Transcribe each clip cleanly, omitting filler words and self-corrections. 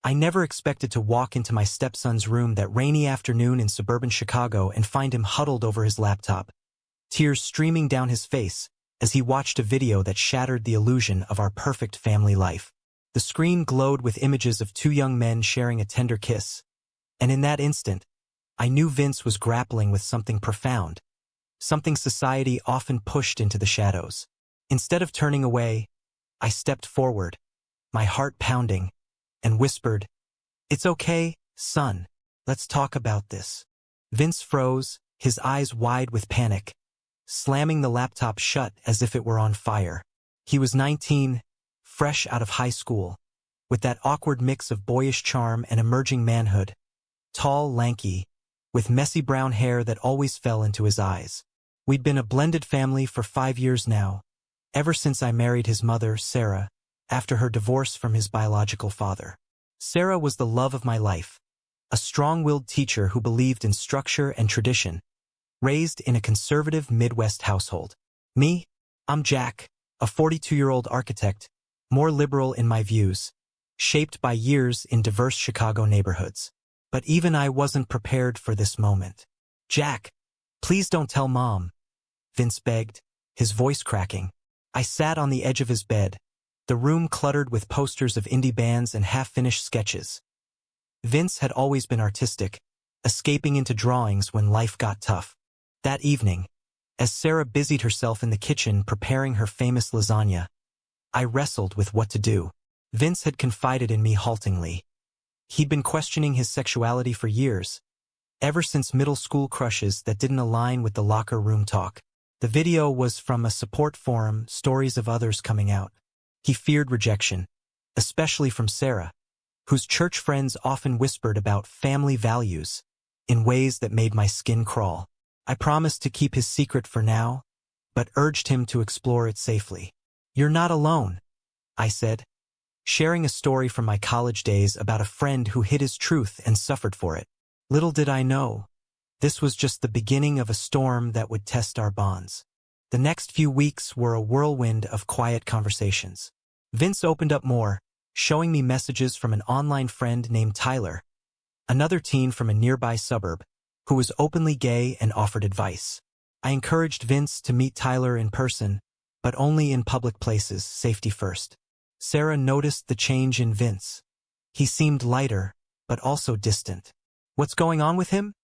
I never expected to walk into my stepson's room that rainy afternoon in suburban Chicago and find him huddled over his laptop, tears streaming down his face as he watched a video that shattered the illusion of our perfect family life. The screen glowed with images of two young men sharing a tender kiss, and in that instant, I knew Vince was grappling with something profound, something society often pushed into the shadows. Instead of turning away, I stepped forward, my heart pounding, and whispered, "It's okay, son. Let's talk about this." Vince froze, his eyes wide with panic, slamming the laptop shut as if it were on fire. He was 19, fresh out of high school, with that awkward mix of boyish charm and emerging manhood. Tall, lanky, with messy brown hair that always fell into his eyes. We'd been a blended family for 5 years now, ever since I married his mother, Sarah, after her divorce from his biological father. Sarah was the love of my life, a strong-willed teacher who believed in structure and tradition, raised in a conservative Midwest household. Me? I'm Jack, a 42-year-old architect, more liberal in my views, shaped by years in diverse Chicago neighborhoods. But even I wasn't prepared for this moment. "Jack, please don't tell Mom," Vince begged, his voice cracking. I sat on the edge of his bed, the room cluttered with posters of indie bands and half-finished sketches. Vince had always been artistic, escaping into drawings when life got tough. That evening, as Sarah busied herself in the kitchen preparing her famous lasagna, I wrestled with what to do. Vince had confided in me haltingly. He'd been questioning his sexuality for years, ever since middle school crushes that didn't align with the locker room talk. The video was from a support forum, stories of others coming out. He feared rejection, especially from Sarah, whose church friends often whispered about family values in ways that made my skin crawl. I promised to keep his secret for now, but urged him to explore it safely. "You're not alone," I said, sharing a story from my college days about a friend who hid his truth and suffered for it. Little did I know, this was just the beginning of a storm that would test our bonds. The next few weeks were a whirlwind of quiet conversations. Vince opened up more, showing me messages from an online friend named Tyler, another teen from a nearby suburb, who was openly gay and offered advice. I encouraged Vince to meet Tyler in person, but only in public places, safety first. Sarah noticed the change in Vince. He seemed lighter, but also distant. "What's going on with him?"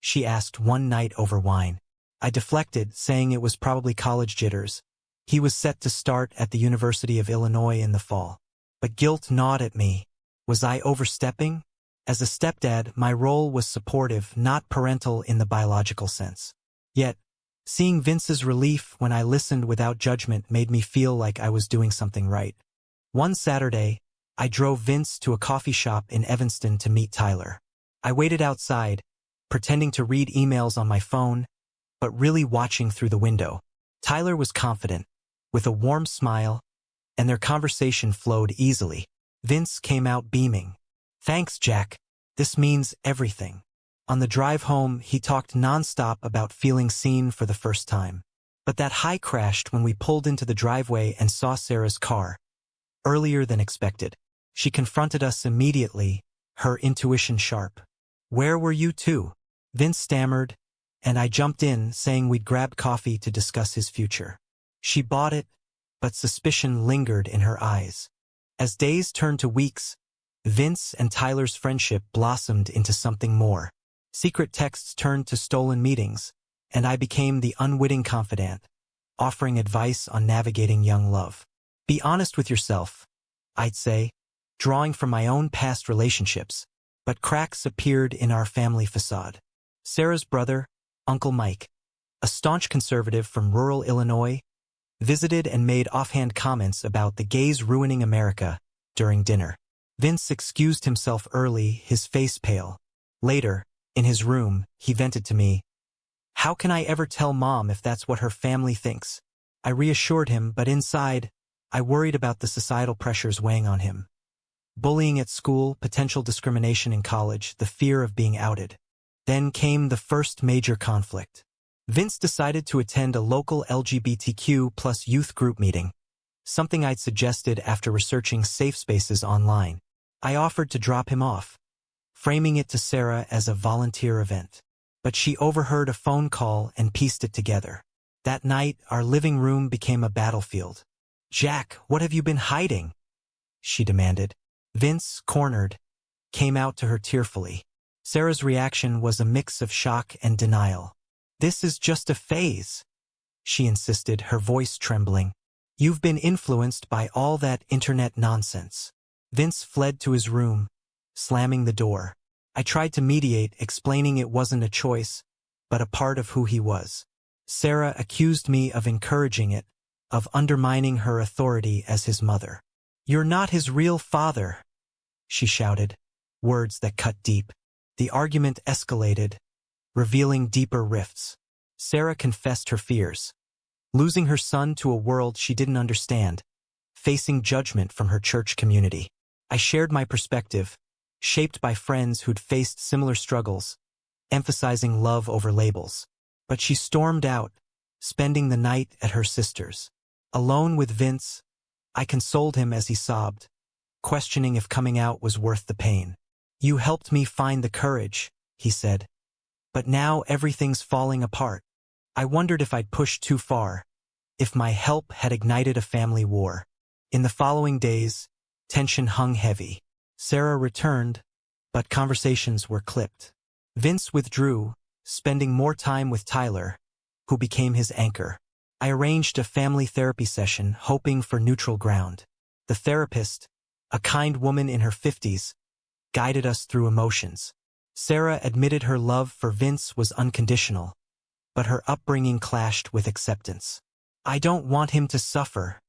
she asked one night over wine. I deflected, saying it was probably college jitters. He was set to start at the University of Illinois in the fall. But guilt gnawed at me. Was I overstepping? As a stepdad, my role was supportive, not parental in the biological sense. Yet, seeing Vince's relief when I listened without judgment made me feel like I was doing something right. One Saturday, I drove Vince to a coffee shop in Evanston to meet Tyler. I waited outside, pretending to read emails on my phone, but really watching through the window. Tyler was confident, with a warm smile, and their conversation flowed easily. Vince came out beaming. "Thanks, Jack. This means everything." On the drive home, he talked nonstop about feeling seen for the first time. But that high crashed when we pulled into the driveway and saw Sarah's car. Earlier than expected. She confronted us immediately, her intuition sharp. "Where were you two?" Vince stammered, and I jumped in, saying we'd grabbed coffee to discuss his future. She bought it, but suspicion lingered in her eyes. As days turned to weeks, Vince and Tyler's friendship blossomed into something more. Secret texts turned to stolen meetings, and I became the unwitting confidant, offering advice on navigating young love. "Be honest with yourself," I'd say, drawing from my own past relationships, but cracks appeared in our family facade. Sarah's brother, Uncle Mike, a staunch conservative from rural Illinois, visited and made offhand comments about the gays ruining America during dinner. Vince excused himself early, his face pale. Later, in his room, he vented to me, "How can I ever tell Mom if that's what her family thinks?" I reassured him, but inside, I worried about the societal pressures weighing on him. Bullying at school, potential discrimination in college, the fear of being outed. Then came the first major conflict. Vince decided to attend a local LGBTQ plus youth group meeting, something I'd suggested after researching safe spaces online. I offered to drop him off, framing it to Sarah as a volunteer event. But she overheard a phone call and pieced it together. That night, our living room became a battlefield. "Jack, what have you been hiding?" she demanded. Vince, cornered, came out to her tearfully. Sarah's reaction was a mix of shock and denial. "This is just a phase," she insisted, her voice trembling. "You've been influenced by all that internet nonsense." Vince fled to his room, slamming the door. I tried to mediate, explaining it wasn't a choice, but a part of who he was. Sarah accused me of encouraging it, of undermining her authority as his mother. "You're not his real father," she shouted, words that cut deep. The argument escalated, revealing deeper rifts. Sarah confessed her fears, losing her son to a world she didn't understand, facing judgment from her church community. I shared my perspective, shaped by friends who'd faced similar struggles, emphasizing love over labels. But she stormed out, spending the night at her sister's. Alone with Vince, I consoled him as he sobbed, questioning if coming out was worth the pain. "You helped me find the courage," he said. "But now everything's falling apart." I wondered if I'd pushed too far, if my help had ignited a family war. In the following days, tension hung heavy. Sarah returned, but conversations were clipped. Vince withdrew, spending more time with Tyler, who became his anchor. I arranged a family therapy session, hoping for neutral ground. The therapist, a kind woman in her 50s, guided us through emotions. Sarah admitted her love for Vince was unconditional, but her upbringing clashed with acceptance. "I don't want him to suffer,"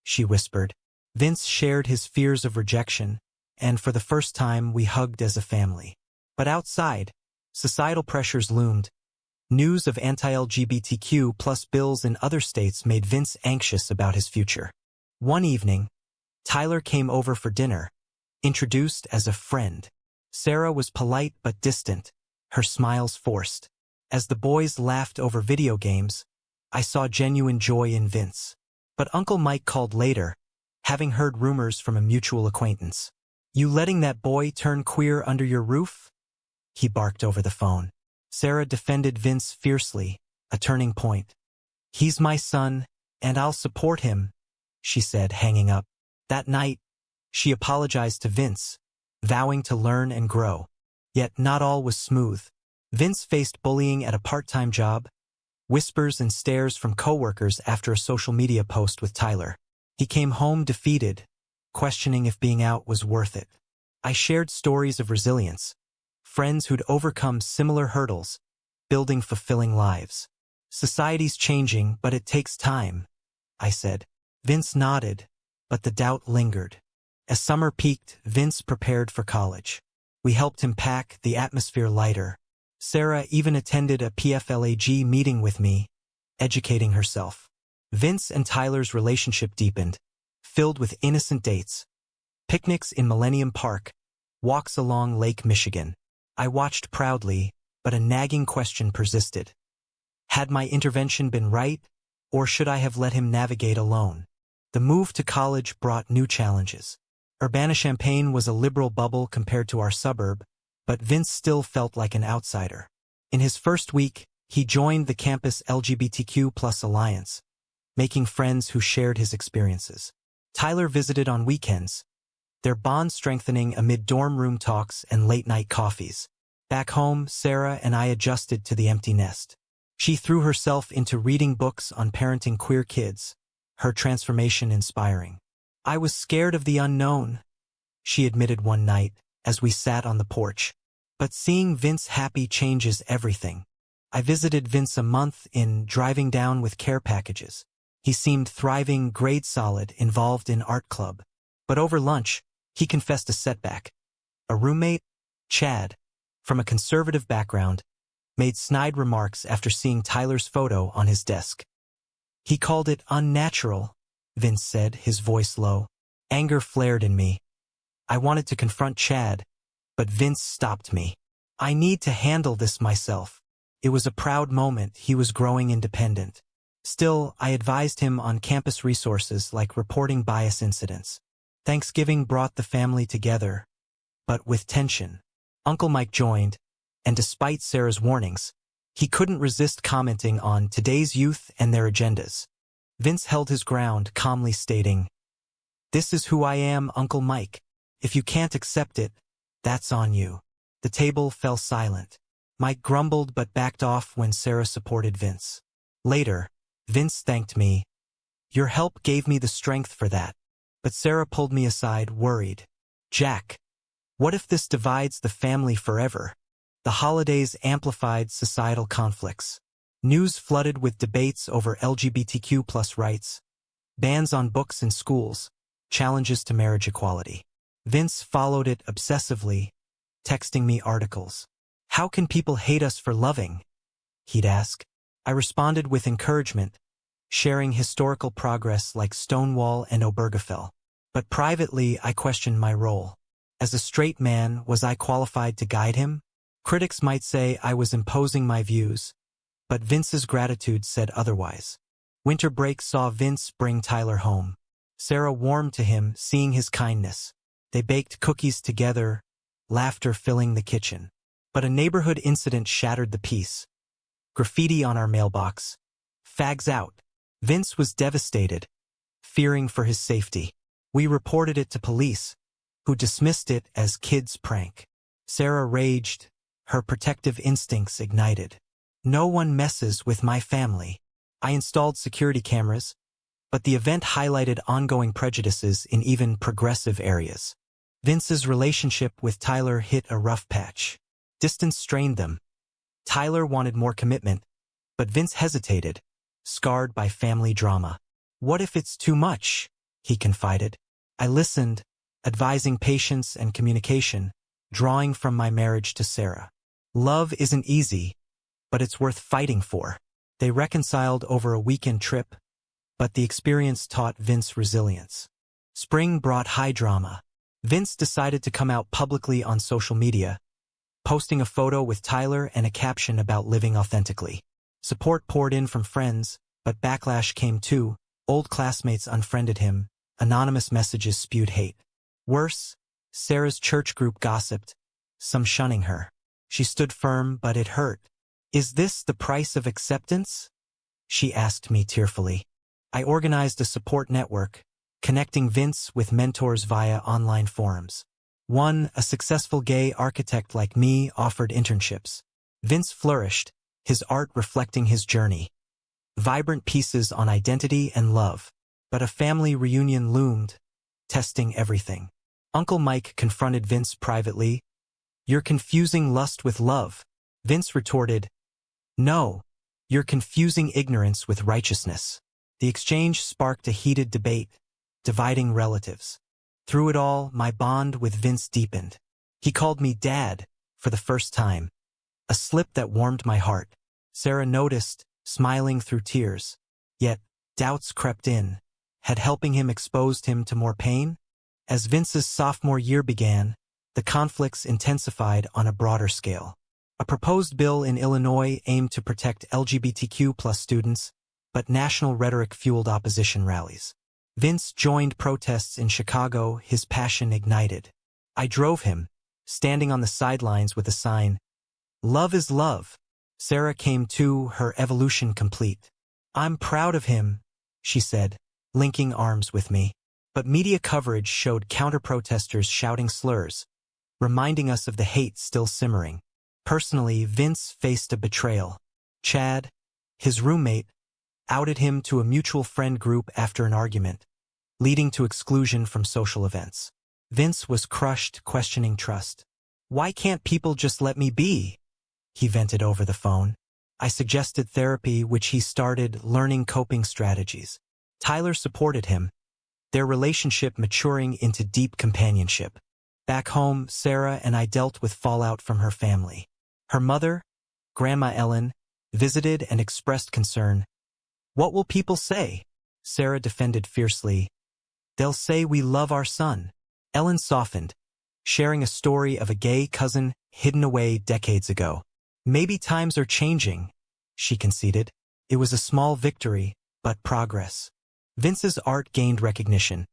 she whispered. Vince shared his fears of rejection, and for the first time we hugged as a family. But outside, societal pressures loomed. News of anti-LGBTQ plus bills in other states made Vince anxious about his future. One evening, Tyler came over for dinner, introduced as a friend. Sarah was polite but distant, her smiles forced. As the boys laughed over video games, I saw genuine joy in Vince. But Uncle Mike called later, having heard rumors from a mutual acquaintance. "You letting that boy turn queer under your roof?" he barked over the phone. Sarah defended Vince fiercely, a turning point. "He's my son, and I'll support him," she said, hanging up. That night, she apologized to Vince, vowing to learn and grow. Yet not all was smooth. Vince faced bullying at a part-time job, whispers and stares from coworkers after a social media post with Tyler. He came home defeated, questioning if being out was worth it. I shared stories of resilience, friends who'd overcome similar hurdles, building fulfilling lives. "Society's changing, but it takes time," I said. Vince nodded, but the doubt lingered. As summer peaked, Vince prepared for college. We helped him pack, the atmosphere lighter. Sarah even attended a PFLAG meeting with me, educating herself. Vince and Tyler's relationship deepened, filled with innocent dates, picnics in Millennium Park, walks along Lake Michigan. I watched proudly, but a nagging question persisted. Had my intervention been right, or should I have let him navigate alone? The move to college brought new challenges. Urbana-Champaign was a liberal bubble compared to our suburb, but Vince still felt like an outsider. In his first week, he joined the campus LGBTQ+ Alliance, making friends who shared his experiences. Tyler visited on weekends, their bond strengthening amid dorm room talks and late-night coffees. Back home, Sarah and I adjusted to the empty nest. She threw herself into reading books on parenting queer kids, her transformation inspiring. "I was scared of the unknown," she admitted one night as we sat on the porch. "But seeing Vince happy changes everything." I visited Vince a month in, driving down with care packages. He seemed thriving, grade solid, involved in art club. But over lunch, he confessed a setback. A roommate, Chad, from a conservative background, made snide remarks after seeing Tyler's photo on his desk. "He called it unnatural," Vince said, his voice low. Anger flared in me. I wanted to confront Chad, but Vince stopped me. "I need to handle this myself." It was a proud moment. He was growing independent. Still, I advised him on campus resources like reporting bias incidents. Thanksgiving brought the family together, but with tension. Uncle Mike joined, and despite Sarah's warnings, he couldn't resist commenting on today's youth and their agendas. Vince held his ground, calmly stating, "This is who I am, Uncle Mike. If you can't accept it, that's on you." The table fell silent. Mike grumbled but backed off when Sarah supported Vince. Later, Vince thanked me. "Your help gave me the strength for that." But Sarah pulled me aside, worried. "Jack, what if this divides the family forever?" The holidays amplified societal conflicts. News flooded with debates over LGBTQ+ rights, bans on books in schools, challenges to marriage equality. Vince followed it obsessively, texting me articles. "How can people hate us for loving?" he'd ask. I responded with encouragement, sharing historical progress like Stonewall and Obergefell. But privately, I questioned my role. As a straight man, was I qualified to guide him? Critics might say I was imposing my views, but Vince's gratitude said otherwise. Winter break saw Vince bring Tyler home. Sarah warmed to him, seeing his kindness. They baked cookies together, laughter filling the kitchen. But a neighborhood incident shattered the peace. Graffiti on our mailbox. "Fags out." Vince was devastated, fearing for his safety. We reported it to police, who dismissed it as kids' prank. Sarah raged, her protective instincts ignited. "No one messes with my family." I installed security cameras, but the event highlighted ongoing prejudices in even progressive areas. Vince's relationship with Tyler hit a rough patch. Distance strained them. Tyler wanted more commitment, but Vince hesitated, scarred by family drama. "What if it's too much?" he confided. I listened, advising patience and communication, drawing from my marriage to Sarah. Love isn't easy, but it's worth fighting for. They reconciled over a weekend trip, but the experience taught Vince resilience. Spring brought high drama. Vince decided to come out publicly on social media, posting a photo with Tyler and a caption about living authentically. Support poured in from friends, but backlash came too. Old classmates unfriended him. Anonymous messages spewed hate. Worse, Sarah's church group gossiped, some shunning her. She stood firm, but it hurt. "Is this the price of acceptance?" she asked me tearfully. I organized a support network, connecting Vince with mentors via online forums. One, a successful gay architect like me, offered internships. Vince flourished, his art reflecting his journey. Vibrant pieces on identity and love. But a family reunion loomed, testing everything. Uncle Mike confronted Vince privately. "You're confusing lust with love." Vince retorted, "No, you're confusing ignorance with righteousness." The exchange sparked a heated debate, dividing relatives. Through it all, my bond with Vince deepened. He called me Dad for the first time, a slip that warmed my heart. Sarah noticed, smiling through tears. Yet, doubts crept in. Had helping him exposed him to more pain? As Vince's sophomore year began, the conflicts intensified on a broader scale. A proposed bill in Illinois aimed to protect LGBTQ+ students, but national rhetoric fueled opposition rallies. Vince joined protests in Chicago, his passion ignited. I drove him, standing on the sidelines with a sign, "Love is love." Sarah came too, her evolution complete. "I'm proud of him," she said, linking arms with me. But media coverage showed counter-protesters shouting slurs, reminding us of the hate still simmering. Personally, Vince faced a betrayal. Chad, his roommate, outed him to a mutual friend group after an argument, leading to exclusion from social events. Vince was crushed, questioning trust. "Why can't people just let me be?" he vented over the phone. I suggested therapy, which he started, learning coping strategies. Tyler supported him, their relationship maturing into deep companionship. Back home, Sarah and I dealt with fallout from her family. Her mother, Grandma Ellen, visited and expressed concern. "What will people say?" Sarah defended fiercely. "They'll say we love our son." Ellen softened, sharing a story of a gay cousin hidden away decades ago. "Maybe times are changing," she conceded. It was a small victory, but progress. Vince's art gained recognition.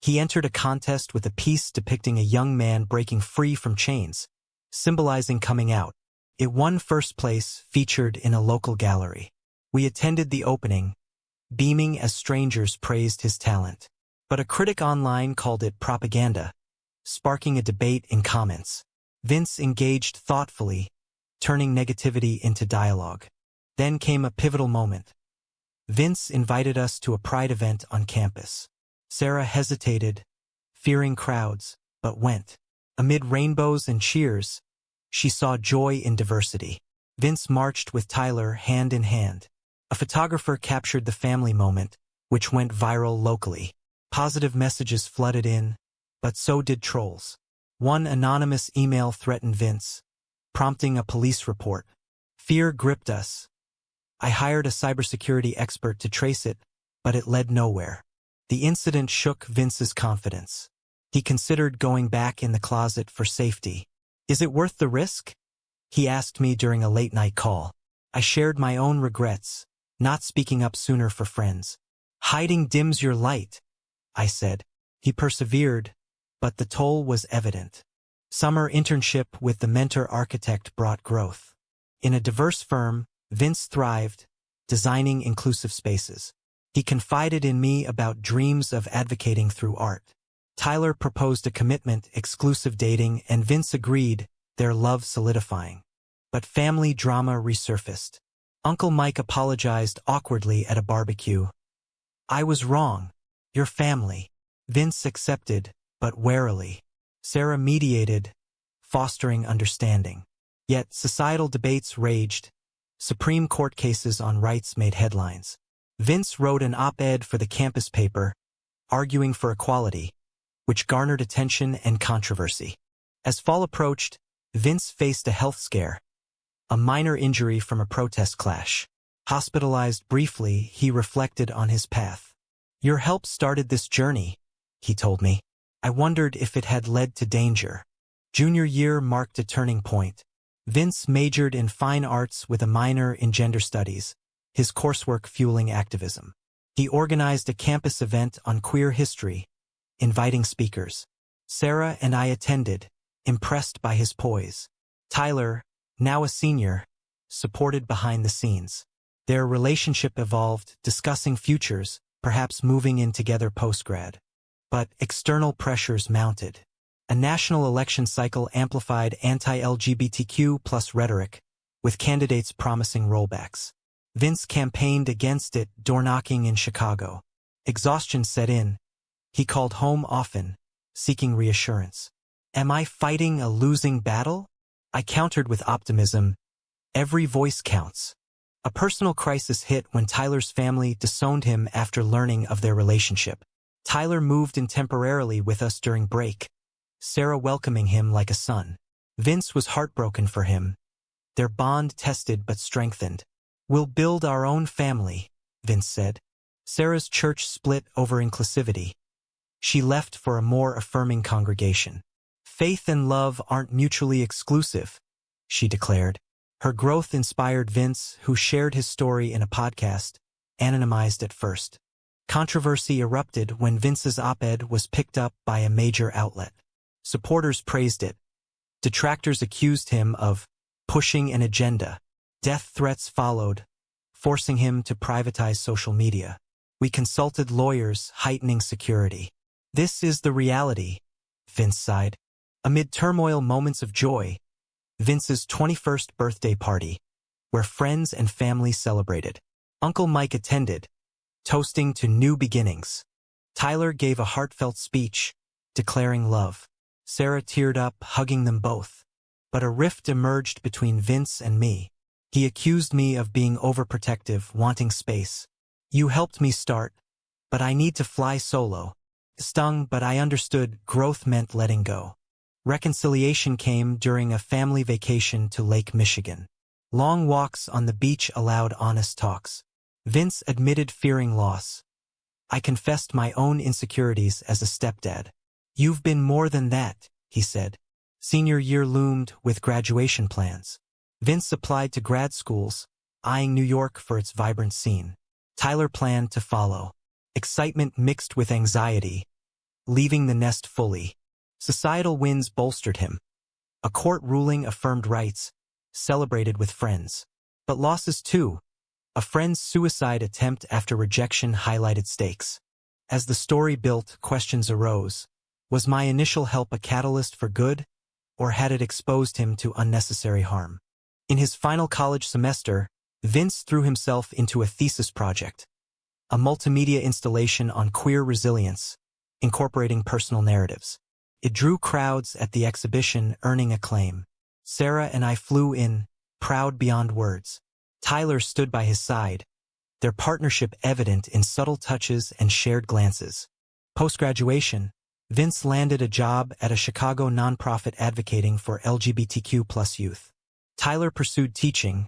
He entered a contest with a piece depicting a young man breaking free from chains, symbolizing coming out. It won first place, featured in a local gallery. We attended the opening, beaming as strangers praised his talent. But a critic online called it propaganda, sparking a debate in comments. Vince engaged thoughtfully, turning negativity into dialogue. Then came a pivotal moment. Vince invited us to a pride event on campus. Sarah hesitated, fearing crowds, but went. Amid rainbows and cheers, she saw joy in diversity. Vince marched with Tyler hand in hand. A photographer captured the family moment, which went viral locally. Positive messages flooded in, but so did trolls. One anonymous email threatened Vince, prompting a police report. Fear gripped us. I hired a cybersecurity expert to trace it, but it led nowhere. The incident shook Vince's confidence. He considered going back in the closet for safety. Is it worth the risk? He asked me during a late-night call. I shared my own regrets, not speaking up sooner for friends. Hiding dims your light, I said. He persevered, but the toll was evident. Summer internship with the mentor architect brought growth. In a diverse firm, Vince thrived, designing inclusive spaces. He confided in me about dreams of advocating through art. Tyler proposed a commitment, exclusive dating, and Vince agreed, their love solidifying. But family drama resurfaced. Uncle Mike apologized awkwardly at a barbecue. I was wrong. Your family. Vince accepted, but warily. Sarah mediated, fostering understanding. Yet societal debates raged. Supreme Court cases on rights made headlines. Vince wrote an op-ed for the campus paper, arguing for equality, which garnered attention and controversy. As fall approached, Vince faced a health scare, a minor injury from a protest clash. Hospitalized briefly, he reflected on his path. Your help started this journey, he told me. I wondered if it had led to danger. Junior year marked a turning point. Vince majored in fine arts with a minor in gender studies, his coursework fueling activism. He organized a campus event on queer history, inviting speakers. Sarah and I attended, impressed by his poise. Tyler, now a senior, supported behind the scenes. Their relationship evolved, discussing futures, perhaps moving in together post-grad. But external pressures mounted. A national election cycle amplified anti-LGBTQ plus rhetoric, with candidates promising rollbacks. Vince campaigned against it, door-knocking in Chicago. Exhaustion set in. He called home often, seeking reassurance. Am I fighting a losing battle? I countered with optimism. Every voice counts. A personal crisis hit when Tyler's family disowned him after learning of their relationship. Tyler moved in temporarily with us during break, Sarah welcoming him like a son. Vince was heartbroken for him. Their bond tested but strengthened. We'll build our own family, Vince said. Sarah's church split over inclusivity. She left for a more affirming congregation. Faith and love aren't mutually exclusive, she declared. Her growth inspired Vince, who shared his story in a podcast, anonymized at first. Controversy erupted when Vince's op-ed was picked up by a major outlet. Supporters praised it. Detractors accused him of pushing an agenda. Death threats followed, forcing him to privatize social media. We consulted lawyers, heightening security. This is the reality, Vince sighed. Amid turmoil, moments of joy, Vince's 21st birthday party, where friends and family celebrated. Uncle Mike attended, toasting to new beginnings. Tyler gave a heartfelt speech, declaring love. Sarah teared up, hugging them both. But a rift emerged between Vince and me. He accused me of being overprotective, wanting space. You helped me start, but I need to fly solo. Stung, but I understood growth meant letting go. Reconciliation came during a family vacation to Lake Michigan. Long walks on the beach allowed honest talks. Vince admitted fearing loss. I confessed my own insecurities as a stepdad. You've been more than that, he said. Senior year loomed with graduation plans. Vince applied to grad schools, eyeing New York for its vibrant scene. Tyler planned to follow. Excitement mixed with anxiety. leaving the nest fully. Societal wins bolstered him. A court ruling affirmed rights, celebrated with friends. But losses too. A friend's suicide attempt after rejection highlighted stakes. As the story built, questions arose. Was my initial help a catalyst for good, or had it exposed him to unnecessary harm? In his final college semester, Vince threw himself into a thesis project, a multimedia installation on queer resilience, incorporating personal narratives. It drew crowds at the exhibition, earning acclaim. Sarah and I flew in, proud beyond words. Tyler stood by his side, their partnership evident in subtle touches and shared glances. Post-graduation, Vince landed a job at a Chicago nonprofit advocating for LGBTQ+ youth. Tyler pursued teaching,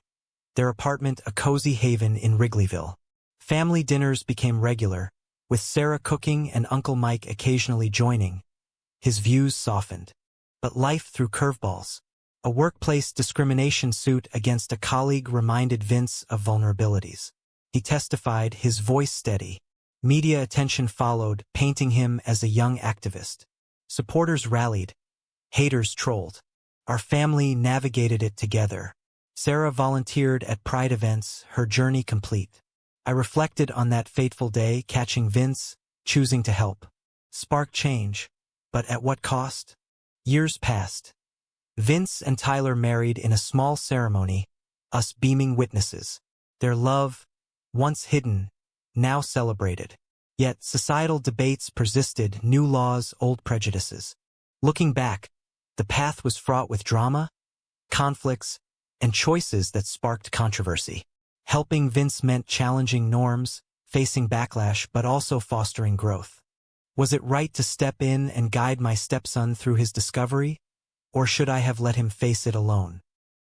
their apartment a cozy haven in Wrigleyville. Family dinners became regular, with Sarah cooking and Uncle Mike occasionally joining. His views softened. But life threw curveballs. A workplace discrimination suit against a colleague reminded Vince of vulnerabilities. He testified, his voice steady. Media attention followed, painting him as a young activist. Supporters rallied. Haters trolled. Our family navigated it together. Sarah volunteered at Pride events, her journey complete. I reflected on that fateful day, catching Vince, choosing to help. Spark change. But at what cost? Years passed. Vince and Tyler married in a small ceremony, us beaming witnesses. Their love, once hidden, now celebrated. Yet societal debates persisted, new laws, old prejudices. Looking back, the path was fraught with drama, conflicts, and choices that sparked controversy. Helping Vince meant challenging norms, facing backlash, but also fostering growth. Was it right to step in and guide my stepson through his discovery, or should I have let him face it alone?